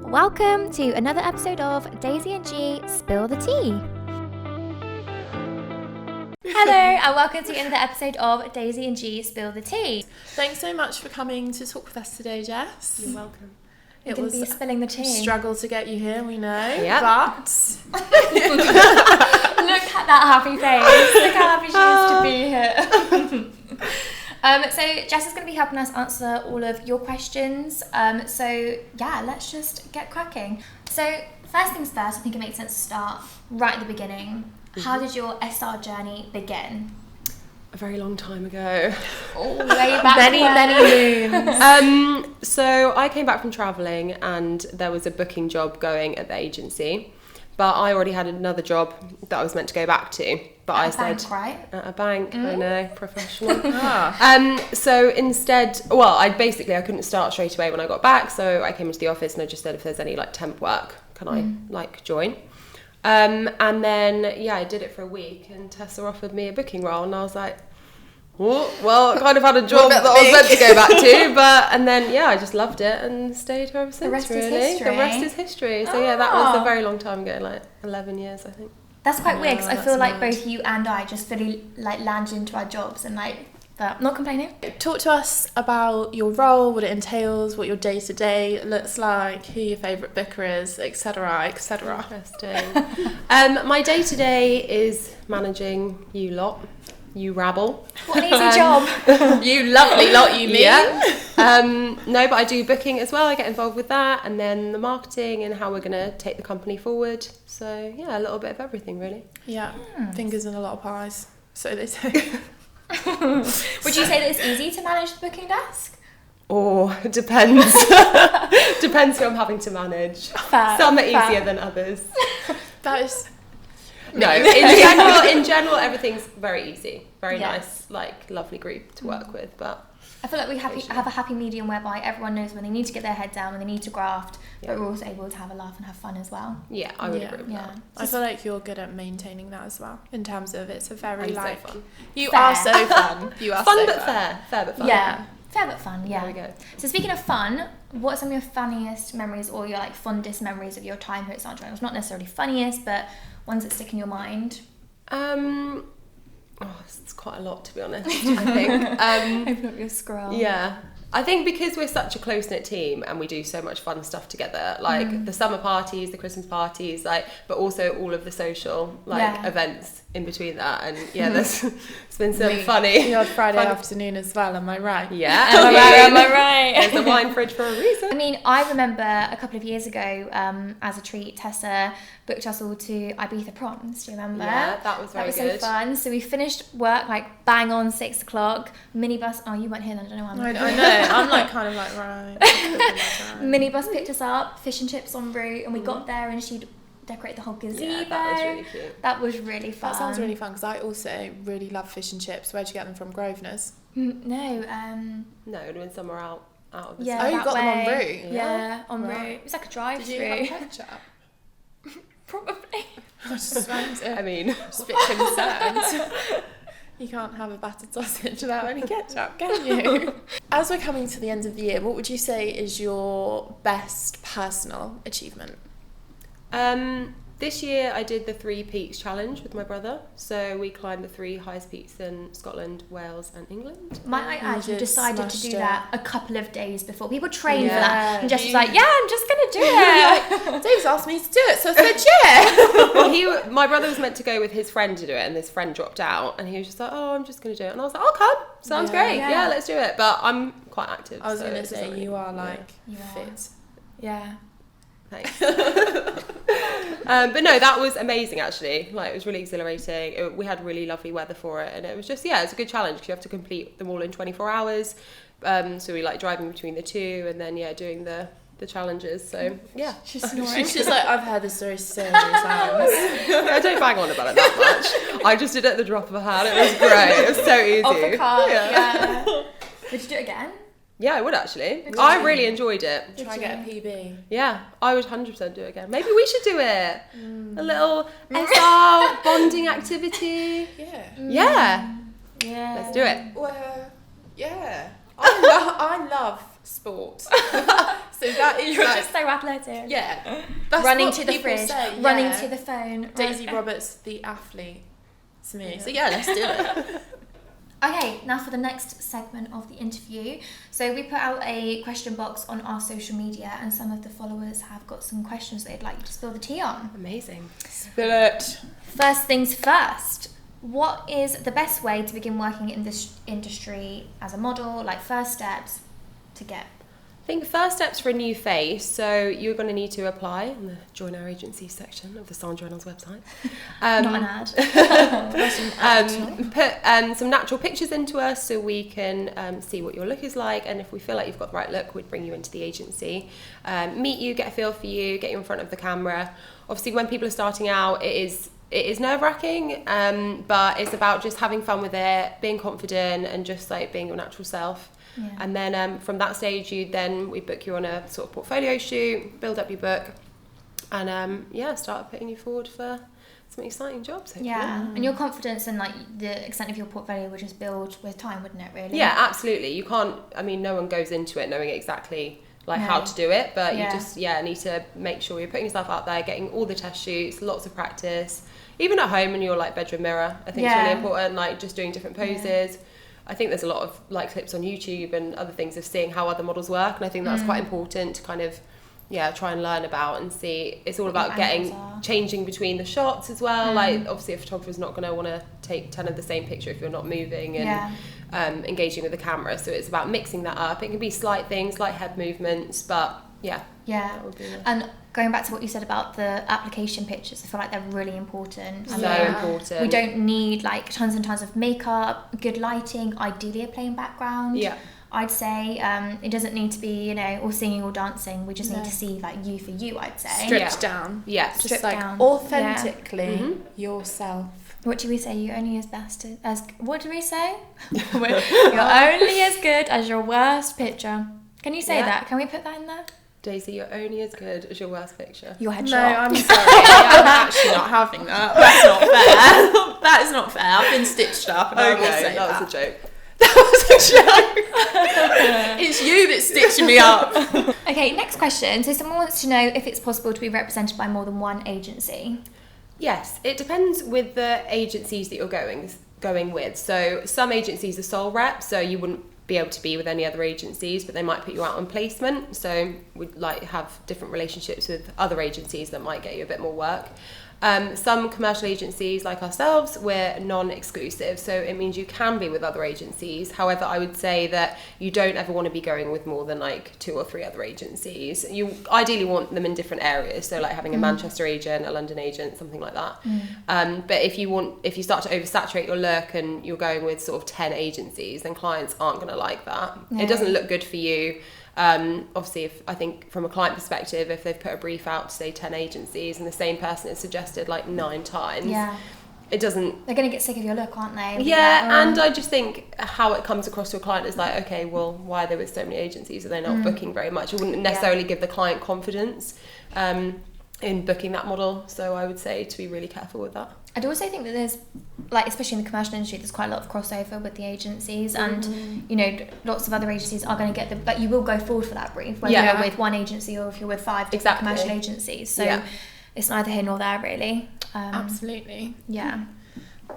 Welcome to another episode of Daisy and G Spill the Tea. Hello and welcome to another episode of Daisy and G Spill the Tea. Thanks so much for coming to talk with us today, Jess. You're welcome. You're going to be spilling the tea. Struggle to get you here, we know. Yep. But look at that happy face. Look how happy she is to be here. So Jess is going to be helping us answer all of your questions. Let's just get cracking. So first things first, I think it makes sense to start right at the beginning. Mm-hmm. How did your SR journey begin? A very long time ago. Oh, way back many moons. So I came back from travelling and there was a booking job going at the agency, but I already had another job that I was meant to go back to. But I said, bank, right? At a bank, I know, professional. Ah. So instead, I couldn't start straight away when I got back, so I came into the office and I just said if there's any temp work, can I join? And then I did it for a week and Tessa offered me a booking role and I was like, oh, well, I kind of had a job that I was meant to go back to, and then I just loved it and stayed here ever since. The rest really. is history. The rest is history. So that was a very long time ago, 11 years I think. That's quite weird because I feel like mad. both you and I just fully landed into our jobs and but not complaining. Talk to us about your role, what it entails, what your day-to-day looks like, who your favourite booker is, etc, etc. Interesting. My day-to-day is managing you lot. You rabble. What an easy job. You lovely lot, you mean? Yeah. No, but I do booking as well. I get involved with that, and then the marketing and how we're going to take the company forward. So a little bit of everything really. Yeah, fingers in a lot of pies, so they say. Would you say that it's easy to manage the booking desk? It depends. Depends who I'm having to manage. Fair, Some are easier than others. That is... No, in general, everything's very easy. Very Yes. nice, lovely group to work with. But I feel like we have a happy medium whereby everyone knows when they need to get their head down, when they need to graft, but we're also able to have a laugh and have fun as well. yeah, I would agree with Yeah. that. I feel like you're good at maintaining that as well, in terms of it's a very So fun. You Fair. are so fun. You are Fun so but fair. Fair but fun. Yeah. Fair but fun, yeah. There we go. So speaking of fun, what are some of your funniest memories or your fondest memories of your time here at Sandra Reynolds? Not necessarily funniest, but ones that stick in your mind. It's quite a lot to be honest, I think. Open up your scroll. Yeah. I think because we're such a close-knit team and we do so much fun stuff together, the summer parties, the Christmas parties, but also all of the social events in between that, and it's been so funny. The odd Friday afternoon as well, am I right? Yeah. Am I right? There's the wine fridge for a reason. I mean, I remember a couple of years ago, as a treat, Tessa booked us all to Ibiza proms. Do you remember? Yeah, that was very good. So fun. So we finished work bang on 6 o'clock. Minibus. Oh, you weren't here then. I don't know why. I know. I'm right. Minibus picked us up, fish and chips en route, and we got there and she'd decorate the whole gazebo. Yeah, that was really cute. That was really fun. That sounds really fun because I also really love fish and chips. Where'd you get them from? Grosvenor's? No, No, it would have been somewhere out of the yeah, Oh, you that got them en way. route? Yeah, en route. Right. It was like a drive-through. Did you have ketchup? Probably. I mean, Just a bit concerned. You can't have a battered sausage without any ketchup, can you? As we're coming to the end of the year, what would you say is your best personal achievement? this year I did the 3 Peaks Challenge with my brother. So we climbed the 3 highest peaks in Scotland, Wales and England. Might I add, you decided to do that a couple of days before. People train for Yeah. that. And Jess was like, yeah, I'm just going to do it. Dave's asked me to do it, so I said, yeah. Well, my brother was meant to go with his friend to do it, and this friend dropped out, and he was just like, oh, I'm just going to do it. And I was like, oh, come. Sounds great. Yeah, let's do it. But I'm quite active. I was so going to it doesn't say, really- you are You are. fit. Yeah. Thanks. But no, that was amazing actually. Like, it was really exhilarating. We had really lovely weather for it, and it was just, yeah, it's a good challenge because you have to complete them all in 24 hours. So we like driving between the 2 and then doing the challenges. So yeah, She's snoring. She's like, I've heard this story so many times. I don't bang on about it that much. I just did it at the drop of a hat. It was great. It was so easy. Off the cart. Yeah. Would you do it again? Yeah, I would actually. I really enjoyed it. Try and get a PB. Yeah, I would 100% do it again. Maybe we should do it. A little SR bonding activity. Yeah. Yeah. Let's do it. Well, yeah. I love sport. So So that is You're like, just so athletic. yeah. That's Running what to the people fridge, say, running yeah. to the phone. Daisy Right. Roberts, the athlete. It's me. So yeah, let's do it. Okay, now for the next segment of the interview. So we put out a question box on our social media, and some of the followers have got some questions they'd like you to spill the tea on. Amazing. Spill it. First things first, what is the best way to begin working in this industry as a model, like first steps to get? I think first steps for a new face, so you're going to need to apply in the Join Our Agency section of the Sandra Reynolds website. Not an ad. Put some natural pictures into us so we can see what your look is like, and if we feel like you've got the right look, we'd bring you into the agency, meet you, get a feel for you, get you in front of the camera. Obviously, when people are starting out, it is nerve-wracking, but it's about just having fun with it, being confident, and just like being your natural self. Yeah. And then from that stage, we book you on a sort of portfolio shoot, build up your book, and start putting you forward for some exciting jobs, hopefully. Yeah, and your confidence and like the extent of your portfolio would just build with time, wouldn't it, really? Yeah, absolutely. You can't, no one goes into it knowing exactly how to do it, but you just need to make sure you're putting yourself out there, getting all the test shoots, lots of practice, even at home in your like bedroom mirror. I think it's really important, like just doing different poses. I think there's a lot of like clips on YouTube and other things of seeing how other models work, and I think that's quite important to kind of try and learn about and see. It's all about changing between the shots as well. Like obviously a photographer's not going to want to take 10 of the same picture if you're not moving and engaging with the camera, so it's about mixing that up. It can be slight things like head movements, but that would be And going back to what you said about the application pictures, I feel like they're really important. Important. We don't need like tons and tons of makeup, good lighting, ideally a plain background. Yeah. I'd say it doesn't need to be, all singing or dancing. We just need to see like you for you, I'd say. Stripped down. Yeah. Just like down. authentically yourself. What do we say? You're only what do we say? You're only as good as your worst picture. Can you say that? Can we put that in there? Daisy, you're only as good as your worst picture. Your headshot. No, I'm sorry. I'm actually not having that. That's not fair. That is not fair. I've been stitched up, and I will say that was a joke. That was a joke. It's you that's stitching me up. Okay, next question. So someone wants to know if it's possible to be represented by more than one agency. Yes, it depends with the agencies that you're going with. So some agencies are sole rep, so you wouldn't be able to be with any other agencies, but they might put you out on placement. So we'd like have different relationships with other agencies that might get you a bit more work. Some commercial agencies like ourselves, we're non-exclusive, so it means you can be with other agencies. However, I would say that you don't ever want to be going with more than like 2 or 3 other agencies. You ideally want them in different areas, so like having a Manchester agent, a London agent, something like that. But if you start to oversaturate your look and you're going with sort of 10 agencies, then clients aren't going to like that. It doesn't look good for you. Obviously, I think from a client perspective, if they've put a brief out to say 10 agencies and the same person is suggested like 9 times, it doesn't. They're going to get sick of your look, aren't they? Yeah, and I just think how it comes across to a client is like, okay, well, why are they with so many agencies? Are they not booking very much? It wouldn't necessarily give the client confidence in booking that model. So I would say to be really careful with that. I'd also think that there's, like, especially in the commercial industry, there's quite a lot of crossover with the agencies, and lots of other agencies are going to get but you will go forward for that brief, whether you're with one agency or if you're with 5 different commercial agencies. So it's neither here nor there, really. Absolutely. Yeah.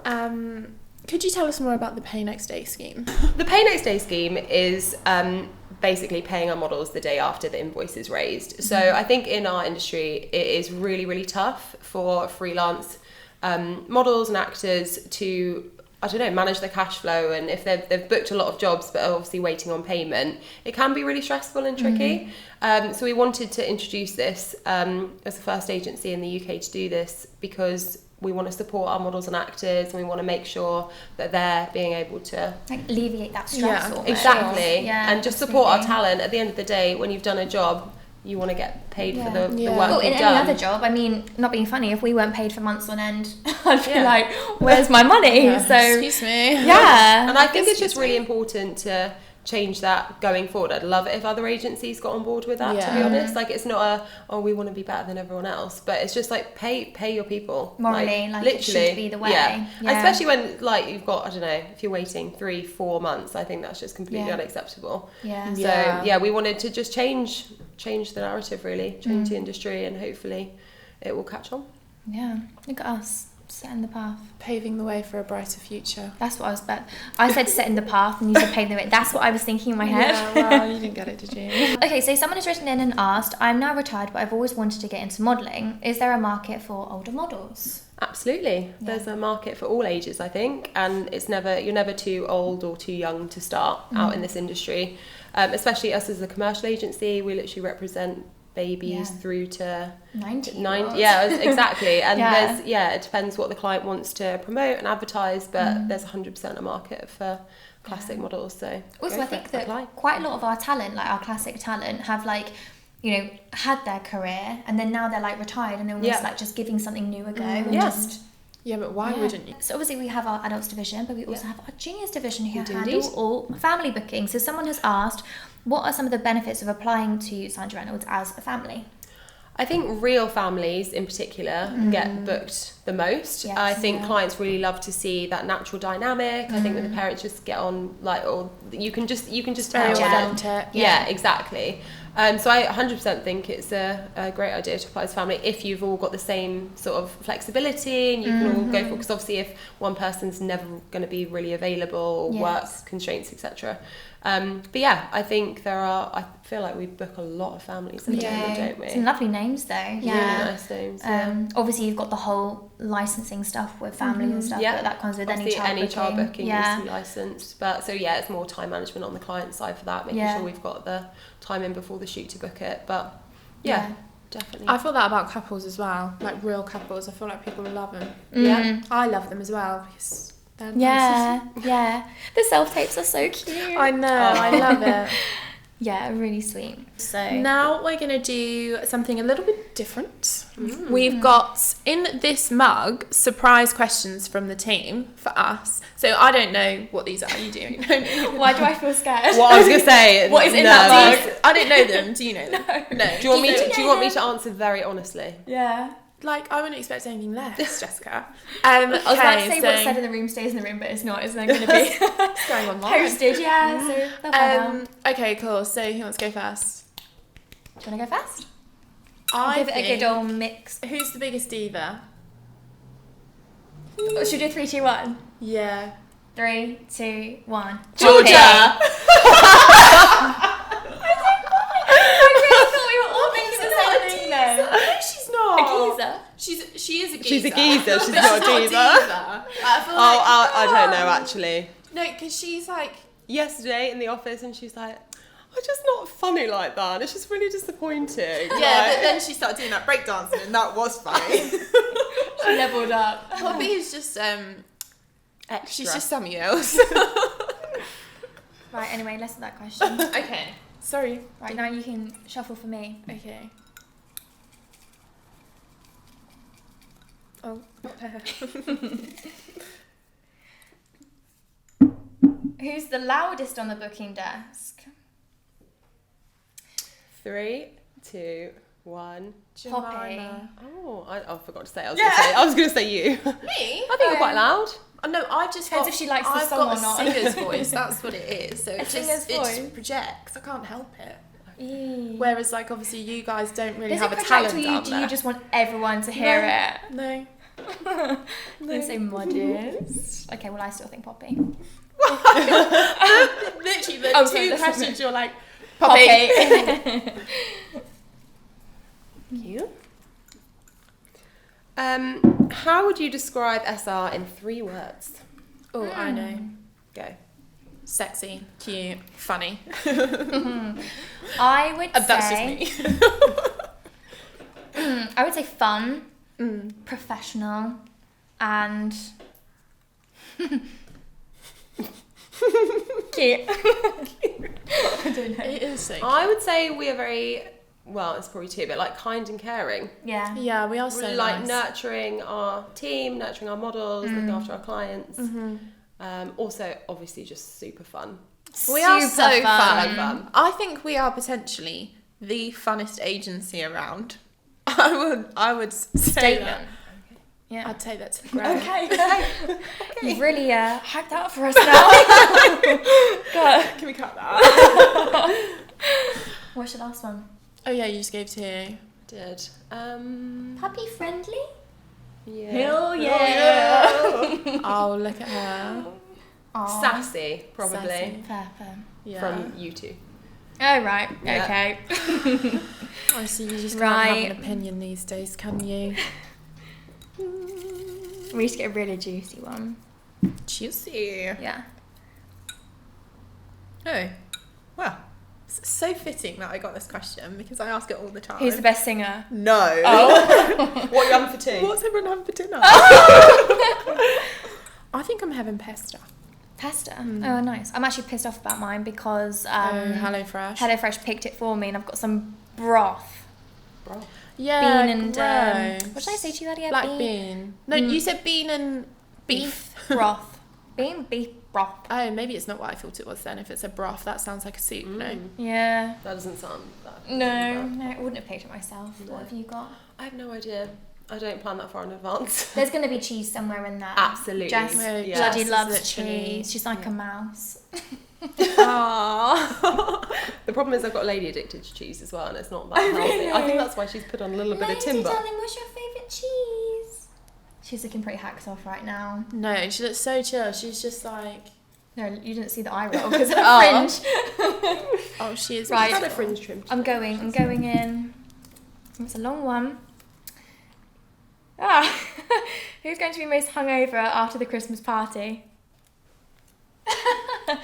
Could you tell us more about the Pay Next Day scheme? The Pay Next Day scheme is basically paying our models the day after the invoice is raised. So I think in our industry, it is really, really tough for freelance models and actors to, manage their cash flow, and if they've booked a lot of jobs but are obviously waiting on payment, it can be really stressful and tricky. So we wanted to introduce this as the first agency in the UK to do this, because we want to support our models and actors, and we want to make sure that they're being able to alleviate that stress. Yeah, exactly. And just support our talent. At the end of the day, when you've done a job, you want to get paid for the work you've done. In any other job, not being funny, if we weren't paid for months on end, I'd be like, where's my money? So excuse me. Yeah. And I think it's just really important to change that going forward. I'd love it if other agencies got on board with that, to be honest. Like, it's not we want to be better than everyone else, but it's just like pay your people. Morally, like literally, it should be the way. Yeah. Especially when you've got, if you're waiting 3-4 months, I think that's just completely unacceptable. Yeah. So we wanted to just change change the narrative, really, change the industry, and hopefully it will catch on. Yeah, look at us, setting the path. Paving the way for a brighter future. That's what I was about. I said setting the path and you said paving the way. That's what I was thinking in my head. Yeah, well, you didn't get it, did you? Okay, so someone has written in and asked, I'm now retired, but I've always wanted to get into modelling. Is there a market for older models? Absolutely. There's a market for all ages, I think, and you're never too old or too young to start out in this industry. Especially us as a commercial agency, we literally represent babies through to 90. Yeah, exactly. And it depends what the client wants to promote and advertise, but there's 100% a market for classic models. So also, I think that quite a lot of our talent, like our classic talent, have had their career and then now they're like retired and they're almost like just giving something new a go and just. Yeah, but why wouldn't you? So obviously we have our adults division, but we also have our juniors division who handle all family bookings. So someone has asked, what are some of the benefits of applying to Sandra Reynolds as a family? I think real families in particular get booked the most. Yes, I think clients really love to see that natural dynamic. I think when the parents just get on, or you can just tell. Yeah, exactly. So I 100% think it's a great idea to apply as a family if you've all got the same sort of flexibility and you can all go for, because obviously if one person's never going to be really available or work constraints, etc. But yeah, I think I feel like we book a lot of families at the moment, don't we? Some lovely names though. Really nice names. Obviously you've got the whole licensing stuff with family and stuff, but that comes with obviously any child booking needs to be licensed. But so it's more time management on the client side for that, making sure we've got the time in before the shoot to book it. But definitely. I feel that about couples as well, like real couples. I feel like people love them. Yeah, I love them as well because they're nice. The self-tapes are so cute. I know, I love it. Yeah, really sweet. So now we're going to do something a little bit different. We've got in this mug surprise questions from the team for us. So I don't know what these are. You do. Why do I feel scared? What I was going to say. What is in that mug? I don't know them. Do you know them? No. Do you want me to answer very honestly? Yeah. Like, I wouldn't expect anything less, Jessica. I was about to say what's said in the room stays in the room, but it's not. It's not going to be it's going online. Posted, so okay, cool. So who wants to go first? Do you want to go first? I'll give it a good old mix. Who's the biggest diva? Should we do 3, 2, 1? Yeah. 3, 2, 1. Georgia! She is a geezer. She's a geezer. She's not a diva. I don't know actually. No, because she's like yesterday in the office, and she's like, "I'm just not funny like that. It's just really disappointing." Yeah, but then she started doing that breakdancing, and that was funny. She leveled up. Poppy is just extra. She's just something else. Right. Anyway, less of that question. Okay. Sorry. Right now you can shuffle for me. Okay. Oh. Who's the loudest on the booking desk? 3, 2, 1. Poppy. Oh, I forgot to say. I was going to say you. Me? I think you're quite loud. Oh, no, I just depends if she likes the song or not. I've got a singer's voice. That's what it is. So it singer's voice. It projects. I can't help it. Eee. Whereas, like, obviously, you guys don't really have a project talent or out do there. you just want everyone to hear it? No. They say modest. Okay, well I still think Poppy. Literally the two questions you're like Poppy. You. How would you describe SR in 3 words? Oh, I know. Go. Sexy, cute, funny. I would say That's just me. I would say fun, professional, and cute. I don't know. It is so cute. I would say we are very, well, it's probably 2, but like kind and caring. Yeah. Yeah, we are so We're like nice. nurturing our team, nurturing our models, looking after our clients. Also, obviously, just super fun. We are Super so fun. I think we are potentially the funnest agency around. I would say Statement. that. Yeah. I'd take that to the ground. Okay. You've really hyped that up for us now. God. Can we cut that? What's your last one? Oh yeah, you just gave 2. Did. Puppy friendly? Yeah. Hell yeah. Oh, look at her. Aw. Sassy, probably. Sassy. Fair. Yeah. From you two. Oh, right. Yeah. Okay. Oh, so you just can't Right. have an opinion these days, can you? We need to get a really juicy one. Juicy. Yeah. Oh, well, it's so fitting that I got this question because I ask it all the time. Who's the best singer? No. Oh. What you having for tea? What's everyone having for dinner? I think I'm having pasta. Pasta. Oh, nice. I'm actually pissed off about mine because HelloFresh. HelloFresh picked it for me, and I've got some broth. Bro. Yeah, Bean and gross. what did I say to you earlier? Black bean. No, you said bean and beef. broth. Beef broth. Oh, maybe it's not what I thought it was then. If it's a broth, that sounds like a soup. No. Yeah. That doesn't sound that. No, I wouldn't have picked it myself. No. What have you got? I have no idea. I don't plan that far in advance. There's going to be cheese somewhere in there. Absolutely. Jess Yeah. bloody Jess is loves literally- cheese. She's like a mouse. Aww. The problem is I've got a lady addicted to cheese as well, and it's not that healthy. really? I think that's why she's put on a little bit of timber. Darling, what's your favourite cheese? She's looking pretty hacked off right now. No, she looks so chill. She's just like, No, you didn't see the eye roll because her Oh. fringe. oh, she is. Right. She's had a beautiful. fringe trim. I'm going in. It's a long one. Ah, who's going to be most hungover after the Christmas party?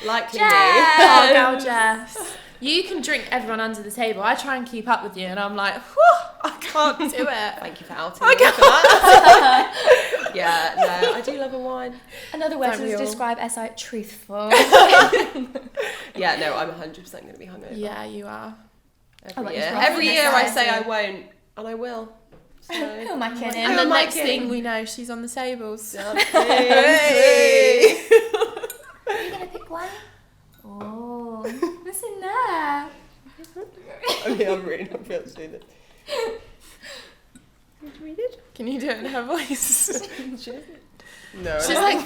Likely Jess! Oh, girl, Jess. You can drink everyone under the table. I try and keep up with you, and I'm like, whew, I can't do it. Thank you for outing I me for that. Yeah, no, I do love a wine. Another word Don't we to all? describe as like truthful. Yeah, no, I'm 100% going to be hungover. Yeah, you are. Oh, Every like year. you're Every right. year I Yes, say I I do. won't, and I will. So. Who am I kidding? And Who the am I next kidding? thing we know, she's on the tables. Hey. Are you going to pick one? Oh, what's in there? I mean, I'm really not feeling to do this. Did you read it? Can you do it in her voice? No. She's like,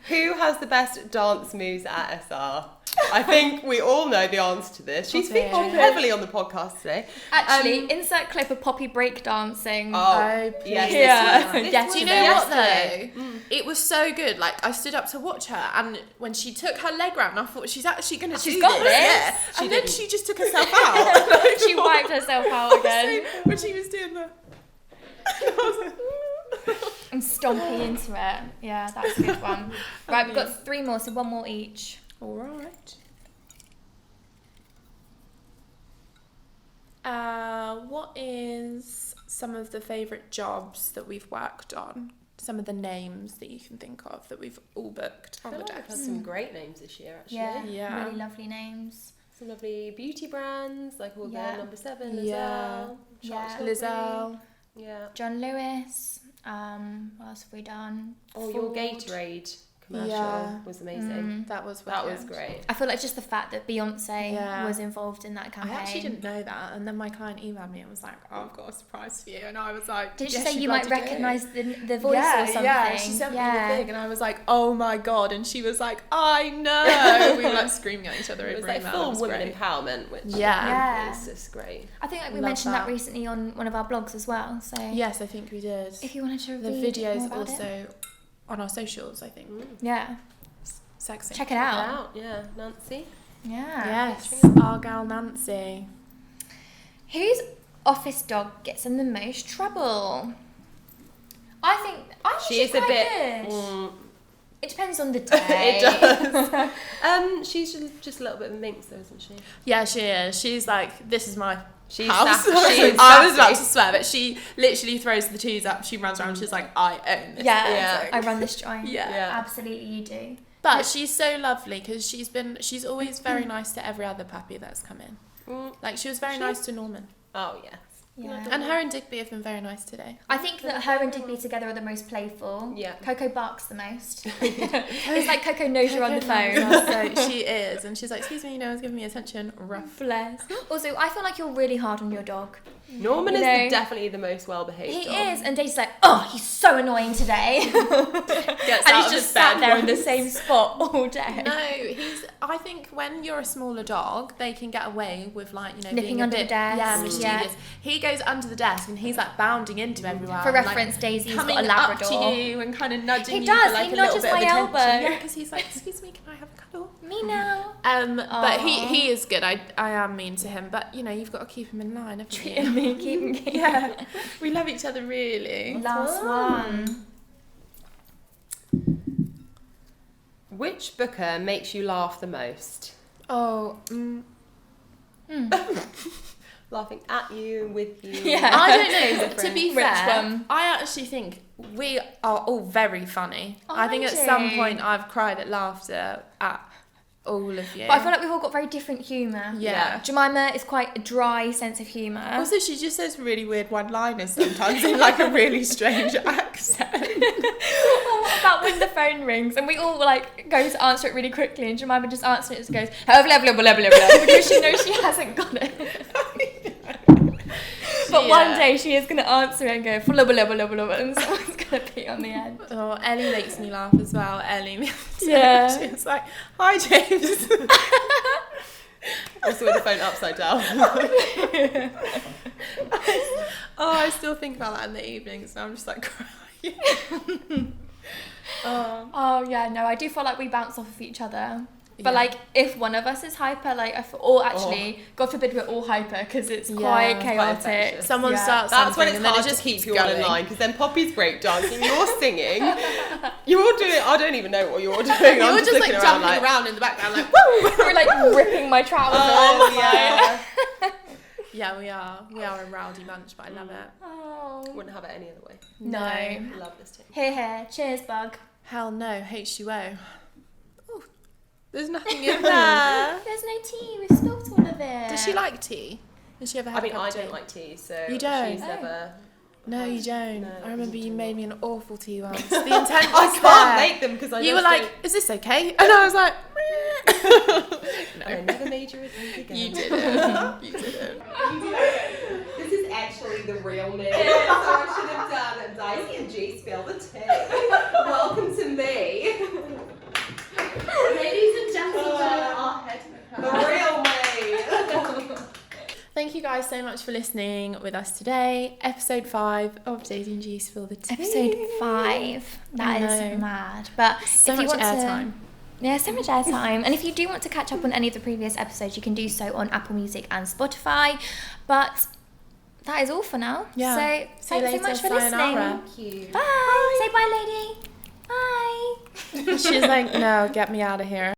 Who has the best dance moves at SR? I think we all know the answer to this. She's Poppy. featured heavily on the podcast today. Actually, insert clip of Poppy breakdancing. Oh, please. yes. Yeah. This Yes, was Do you know what yesterday. though? It was so good. Like I stood up to watch her, and when she took her leg round, I thought she's actually going to do She's got this. Yeah. She And then didn't. she just took herself out. She wiped herself out again. When she was doing the. I'm stomping into it. Yeah, that's a good one. Right, we've got 3 more, so 1 more each. All right. What is some of the favourite jobs that we've worked on? Some of the names that you can think of that we've all booked I on feel the like we've desk. had some great names this year, actually. Yeah, Yeah. really lovely names. Some lovely beauty brands, like all Yeah. the number 7 as Yeah. well. Yeah. Charlotte Tilbury. Lizelle. Yeah. John Lewis. What else have we done? Oh, your Ford. Gatorade commercial Yeah. was amazing. That was That was wicked. great. I feel like just the fact that Beyonce Yeah. was involved in that I campaign. actually didn't know that, and then my client emailed me and was like, "Oh, I've got a surprise for you," and I was like, Did she "Yes, say you might bloody do." recognise the voice yeah, or something? Yeah, she sent me the thing, and I was like, "Oh my god!" And she was like, "I know." We were like screaming at each other It was over like email. full It was women great. empowerment, which Yeah. is just great. I think like we Love mentioned that that. recently on one of our blogs as well. So Yes, I think we did. if you wanted to The read videos more about it. also on our socials, I think. Yeah, Sexy. check it out. Yeah, Nancy. Yeah. Yes, our gal Nancy. Whose office dog gets in the most trouble? I think She she's is a quite bit. good. It depends on the day. It does. She's just a little bit of a minx, though, isn't she? Yeah, she is. She's like, this is my She's house. sassy. She's I was about sassy. to swear, but she literally throws the twos up. She runs around. She's like, I own this. Yeah, thing." I run this joint. Yeah. Yeah. Absolutely, you do. But she's so lovely because she's always very nice to every other puppy that's come in. Like she was very nice to Norman. Oh, yes. Yeah. And her and Digby have been very nice today. I think that her and Digby together are the most playful. Yeah. Coco barks the most. It's like Coco knows you're on the phone. So she is, and she's like, "Excuse me, no one's giving me attention." Rough. Bless. Also, I feel like you're really hard on your dog. Norman You is know, definitely the most well-behaved He dog. is, and Daisy's like, oh, he's so annoying today. Gets And out he's of just his sat bed there in the once. same spot all day. No, I think when you're a smaller dog, they can get away with, like, you know, Nipping being a under bit, the desk, yeah, mischievous. yeah. He goes under the desk and he's like bounding into everyone. For and, reference, like, Daisy's got coming a Labrador. up to you and kind of nudging He you does, for like he a little nudges bit of my attention. elbow. Yeah, because he's like, excuse me, can I have a cuddle? Me now. But Aw. he is good. I am mean to him, but you know, you've got to keep him in line, haven't you? Treating me, keeping me. Yeah, we love each other really. Last one. Which booker makes you laugh the most? Oh, Laughing at you, with you. Yeah. I don't know. Different. To be Which fair, one? I actually think we are all very funny. I think at Are some you? point I've cried at laughter at all of you. But I feel like we've all got very different humour. Yeah. Jemima is quite a dry sense of humour. Also, she just says really weird one-liners sometimes in like a really strange accent. Or what about when the phone rings and we all like go to answer it really quickly and Jemima just answers it and goes blah blah blah blah blah blah because she knows she hasn't got it. But one day she is going to answer it and go blah blah blah blah blah and someone's going to be on the end. Oh, Ellie makes me laugh as well. Ellie, Yeah. She was like, "Hi, James." Also with the phone upside down. Oh, I still think about that in the evenings, and I'm just like crying. Oh yeah, no, I do feel like we bounce off of each other. But Yeah. like, if one of us is hyper, like, or actually, God forbid we're all hyper because it's quite Yeah, chaotic. infectious. Someone Yeah. starts That's something when it's and then hard it just to keep keeps you all in going. line, because then Poppy's breakdancing, you're singing, you're all doing, I don't even know what you're doing. I'm You're just like looking jumping around in the background, like woo. We're like ripping my trousers. Oh, yeah. Yeah, we are. We are a rowdy bunch, but I love it. Oh. Wouldn't have it any other way. No. Love this team. Here. Cheers, bug. Hell no, H2O. Oh, there's nothing in there. There's no tea. We've spilt all of it. Does she like tea? Has she ever had I mean, a cup I of tea? don't like tea, so You don't? she's No. never... No, you don't. No, I remember you not made me an awful tea once. The intent was I can't there. make them because I You just were like, don't- "Is this okay?" And I was like, I never made you a drink again. "You didn't. You didn't." This is actually the real me. So I should have done Daisy and G spell the tea. Welcome to me. Ladies and gentlemen, The real me. thank you guys so much for listening with us today. Episode 5 of Daisy and G Spill the Tea. Episode 5. That I is know. mad. But So if you much want airtime. Yeah, so much airtime. And if you do want to catch up on any of the previous episodes, you can do so on Apple Music and Spotify. But that is all for now. Yeah. So See you thanks so later. much for Sayonara. listening. Thank you. Bye. Say bye, lady. Bye. She's like, "No, get me out of here."